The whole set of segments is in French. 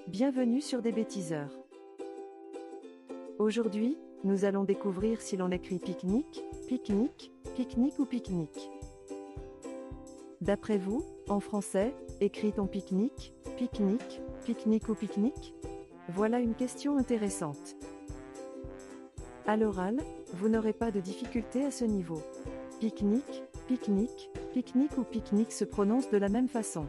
Bienvenue sur des bêtiseurs. Aujourd'hui, nous allons découvrir si l'on écrit pique-nique, pique-nique, pique-nique ou pique-nique. D'après vous, en français, écrit-on pique-nique, pique-nique, pique-nique ou pique-nique? Voilà une question intéressante. À l'oral, vous n'aurez pas de difficulté à ce niveau. Pique-nique, pique-nique, pique-nique ou pique-nique se prononcent de la même façon.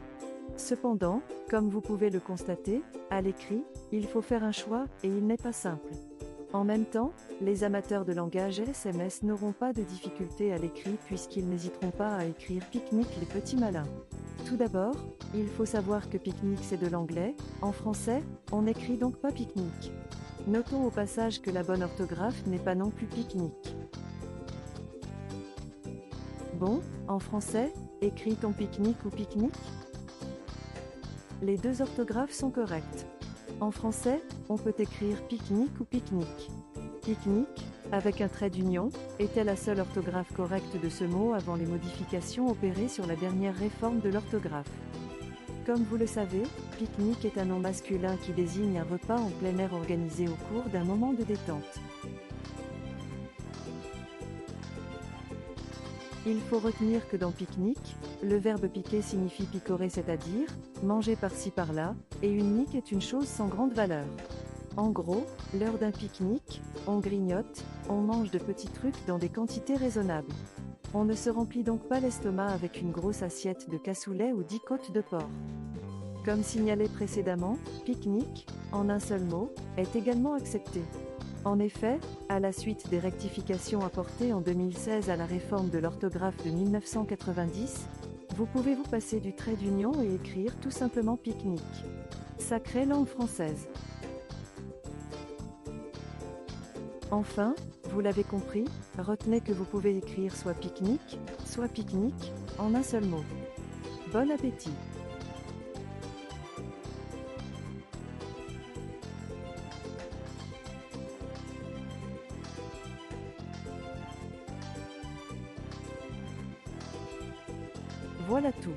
Cependant, comme vous pouvez le constater, à l'écrit, il faut faire un choix et il n'est pas simple. En même temps, les amateurs de langage SMS n'auront pas de difficulté à l'écrit puisqu'ils n'hésiteront pas à écrire pique-nique les petits malins. Tout d'abord, il faut savoir que pique-nique c'est de l'anglais, en français, on n'écrit donc pas pique-nique. Notons au passage que la bonne orthographe n'est pas non plus pique-nique. Bon, en français, écrit-on pique-nique ou pique-nique? Les deux orthographes sont correctes. En français, on peut écrire pique-nique ou pique-nique. Pique-nique, avec un trait d'union, était la seule orthographe correcte de ce mot avant les modifications opérées sur la dernière réforme de l'orthographe. Comme vous le savez, pique-nique est un nom masculin qui désigne un repas en plein air organisé au cours d'un moment de détente. Il faut retenir que dans pique-nique, le verbe piquer signifie picorer, c'est-à-dire manger par-ci par-là, et une nique est une chose sans grande valeur. En gros, l'heure d'un pique-nique, on grignote, on mange de petits trucs dans des quantités raisonnables. On ne se remplit donc pas l'estomac avec une grosse assiette de cassoulet ou 10 côtes de porc. Comme signalé précédemment, pique-nique, en un seul mot, est également accepté. En effet, à la suite des rectifications apportées en 2016 à la réforme de l'orthographe de 1990, vous pouvez vous passer du trait d'union et écrire tout simplement pique-nique. Sacrée langue française. Enfin, vous l'avez compris, retenez que vous pouvez écrire soit pique-nique, soit pique-nique, en un seul mot. Bon appétit! Voilà tout.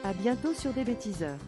À bientôt sur des bêtiseurs.